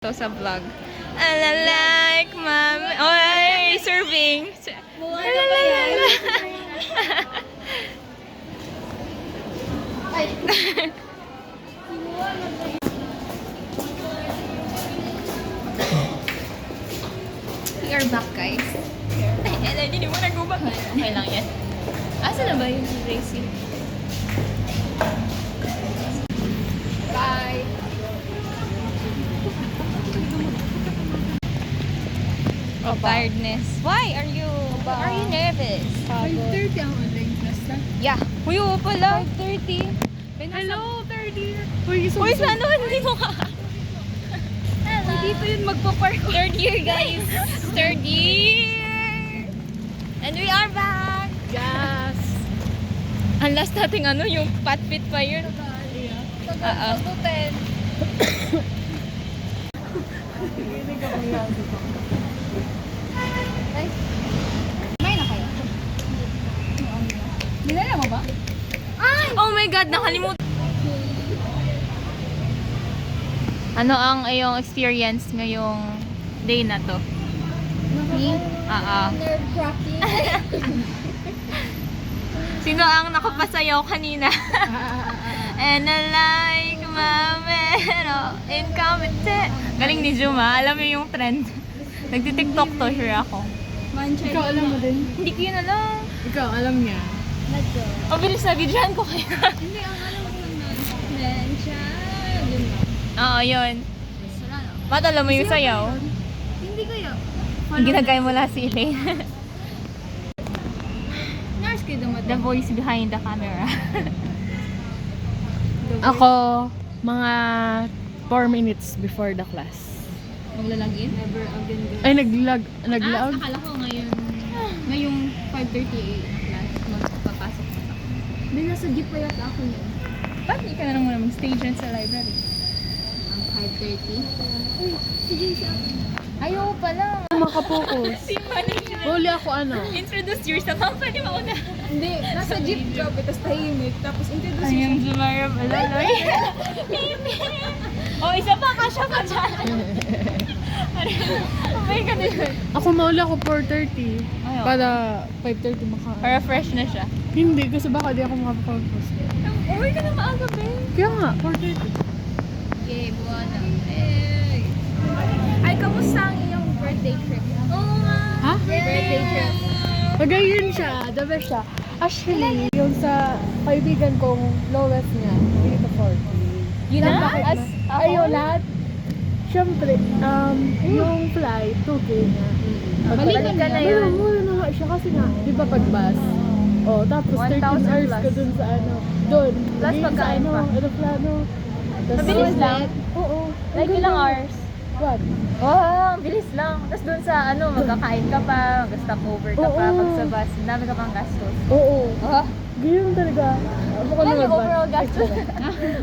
To sa vlog. Like, mom. Oh, ay, serving. We are back, guys. Ay, hindi mo nag-ubak. Okay lang yan. Asa na ba yung Tracy? Bye! Oh, tiredness. Why are you nervous? 5:30 ang online class na. Yeah. Uy, pala. 5:30. Hello, third year. Uy, sana hindi mo ka. Hello. Dito yun magpa-park. Third year, guys. Third year. And we are back. Yes. Ang last nating yung patpit pa yun. Tagal 10. May na kayo? Dinala mo ba? Oh my God, nakalimutan. Ano ang iyong experience ngayong day na to? Me? Nerve-wracking. Sino ang nakapasayaw kanina? And I like mamero incompetent. Galing ni Juma. Alam mo yung trend. Nagti-tiktok to, sure ako. Ikaw alam mo din? Hindi ko yun alam. Ikaw alam niya. O, bilis na, bidyan ko kaya. Hindi, ang alam ko lang na. Mention. Yun lang. Oo, yun. Ba't alam mo yung sayaw? Hindi kayo. Yung ginagaya mo lang si Elaine. Nurse kayo dumating. The voice behind the camera. Ako, mga 4 minutes before the class. Maglalagin? Never again. Ay, naglag. Akala ko ngayong 5:38 class, magpapasok na ako. Hindi, nasa jeep pa yata ako yun. Ba't hindi ka na lang muna mag-stage dyan sa library? Ang 5:30. Uy, si Jace ako. Ayaw pala. Makapokus. Si management. Huli ako Introduce yourself. Company mo na. Hindi, nasa jeep job, tapos tahimik, tapos introduce I am yourself. Jumara Balaloy. Oh, isa pa, kasya pa dyan. Oh my God. Ako mauli ako 4:30. Ayaw. Para 5:30 maka. Para fresh na siya. Hindi, kasi baka di ako makapokus. Uy ka na maaga, Ben. Kaya nga, 4:30. Okay, buwana. Ay, kamusta ang iyong birthday trip? Oo nga. Ha? Birthday trip. Magayon siya, the best siya. Actually, yung sa kaibigan kong lowest niya, dito 40. Yun na? Bakit As na? Ayaw lahat. Siyempre, yung flight, 2K na. Balikan ka na yun. Mura na nga siya kasi nga, di ba pag bus? Oh, tapos 13 1,000 hours plus. ka dun sa doon. Plus Yung sa pagkain pa. aeroplano. Tas Mabilis lang? Oo. Like Ang ilang ganda. hours? What? Oh, bilis lang. Tapos dun sa magkakain ka pa, mag-stopover ka pa, Oo. pag sa bus, ang dami ka pang gastos. Oo. Oh, Ganyan talaga. Ako ano yung naman ba? overall gastos?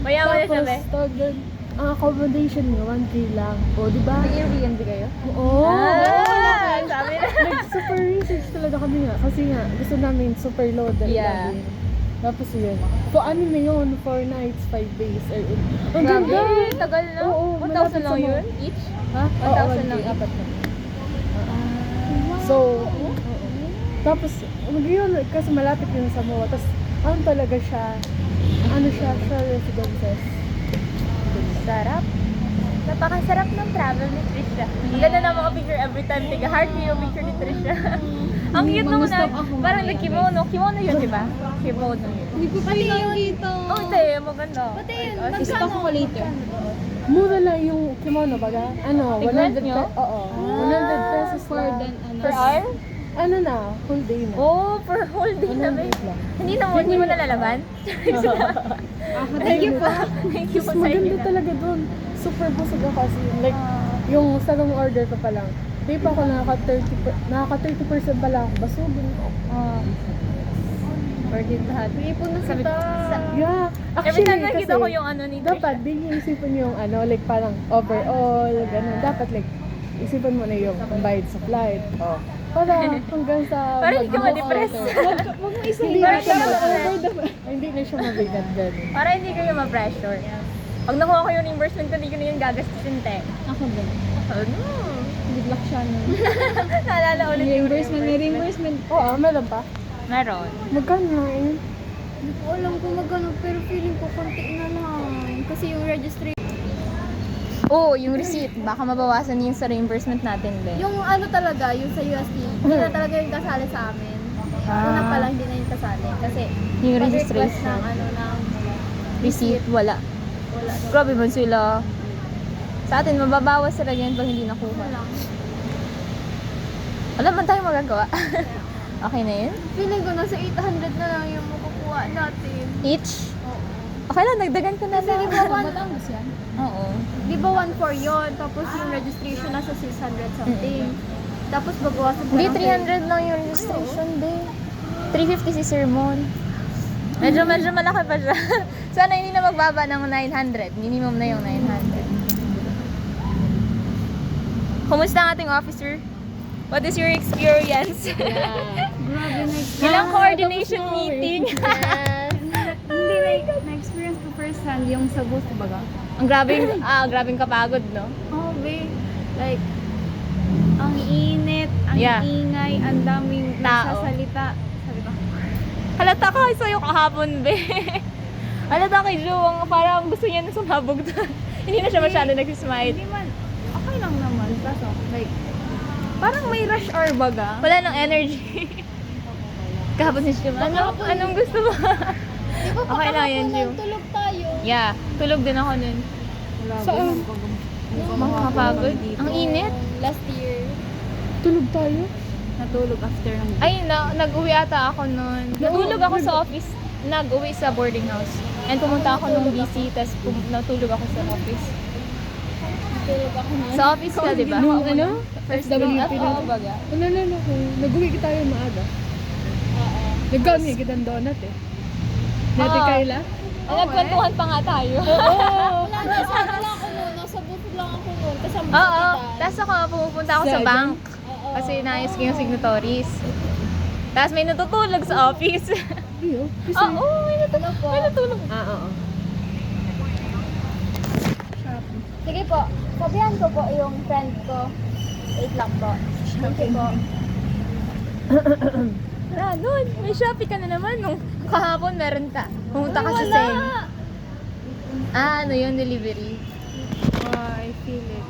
Mayaman na siya, Tapos, be. tawag doon, ang accommodation niyo, 1K lang. O, di ba? Nag-Airbnb kayo? Oo. Sabi na. Nag-super research talaga kami nga. Kasi nga, gusto namin super low dahil Yeah. lagi. Tapos yun. So, ano na yun? 4 nights, 5 days. Ang Grabe, ganda! tagal na. Oo, 1,000 lang malapit sa yun? Each? Ha? 1,000 lang each. apat na. So, tapos, yun, kasi malapit yun sa MOA. Tapos, ano talaga siya? Ano siya? Siya residences. Sarap. Napakasarap ng travel ni Trisha. Ang ganda na mga picture every time. Tiga heart ko yung picture ni Trisha. Ang cute nung na. Parang nag-kimono. Kimono yun, di ba? Kimono yun. Hindi ko pa yung dito. Oh, hindi. Maganda. Pati yun, magkano ko later? Mura lang yung kimono baga. Ano, Tig-rent 100 nyo? Oo. 100 pesos For lang. then, ano. Per hour? Ano na, whole day na. Oh, per whole day na ba? 100 lang. Hindi mo nalalaban? Thank you po. Thank you Mas po sa maganda inyo. talaga doon. Super busog ako kasi like, yung sa nung order ko pa lang. Di pa ako nakaka-30% pa lang ako. Basugin ko. Worth it lahat. Ipon na Sabi- kita. Yeah. Every time Actually, nakita ko yung ano ni Trisha. dapat din yung isipin yung like parang overall, ganun. Dapat like, isipan mo na yung bayad sa flight. Oh. Para hanggang sa... Para hindi ka ma-depress. Huwag mo isipin. Para Hindi na siya hindi ka hindi na siya mabigat ganun. Para hindi kayo ma-pressure. Pag nakuha ko yung reimbursement ko, hindi ko na yun gagastusin, te. Ako din. Ano? Good luck siya nun. Naalala ulit yung May reimbursement. Oo, meron pa. Meron. Magkano na yun? Hindi ko alam kung magkano, pero feeling ko konti na lang. Kasi yung registry. Oo, yung receipt. Baka mabawasan yung sa reimbursement natin, be. Yung ano talaga, yung sa USD, hindi na talaga yung kasali sa amin. Una pa lang, hindi na yung kasali. Kasi Yung pag-request registration. ng ano ng Receipt, wala. wala. Grabe man sila. Sa atin, mababawas sila yan pag hindi nakuha. Wala. Wala man tayong magagawa. Okay na yun? Feeling ko nasa 800 na lang yung makukuha natin. Each? Okay lang, dagdagan ko na Kasi di lang. ba Batangas yan? Oo. Di ba 1-4 yun? Tapos yung registration nasa 600 something. Tapos babawasan pa Hindi, ng 300 lang yung registration, be. 350 si Sermon. Medyo malaki pa siya. Sana hindi na magbaba ng 900. Minimum na yung 900. Kumusta ang ating officer? What is your experience? Grabe na Ilang coordination meeting? Hindi na-experience ko first hand yung sa booth baga. Ang grabing kapagod, no? Oh, be. Like, ang init, ang Yeah. ingay, ang daming Tao. nagsasalita. Sabi ko, Halata ka sa'yo kahapon, be. Halata kay Joe, parang gusto niya na sumabog doon. Hindi na siya masyado nagsismile. hindi man, okay lang naman. Kaso, like, parang may rush hour baga. Wala nang energy. Kahapon si Jim, anong gusto mo? Di ba Okay lang yan, Jiw. tulog tayo? Yeah, tulog din ako nun. Saan? Makakapagod. Ang init. Last year, Tulog tayo? natulog after ng Ay, nag-uwi ata ako nun. Natulog ako sa office. Nag-uwi sa boarding house. And pumunta ako nung BC, tapos natulog ako sa office. tulog ako na. Sa office ka, di ba? Nung ano? FWP Oo, na. baga. Nalala ko. Nag-uwi tayo maaga. Nagkami agad ang donut eh. Dati Oo. Kayla? Nagkwentuhan pa nga tayo. Wala na, sana lang ako noon. Nasa booth lang ako noon. Kasama Oo. kita. Tapos ako, pumupunta ako sa Seven? bank. Oo. Kasi naayos ko yung signatories. Tapos may natutulog sa office. Iyo. Kasi... Oo, may natulog po. May natulog. Oo. Sige po, sabihan ko po yung friend ko. Wait lang po. Thank you po. Nun, may Shopee ka na naman. Nung kahapon meron ka. Pumunta ka sa Wala. Sen. Ano yun, delivery. I feel it.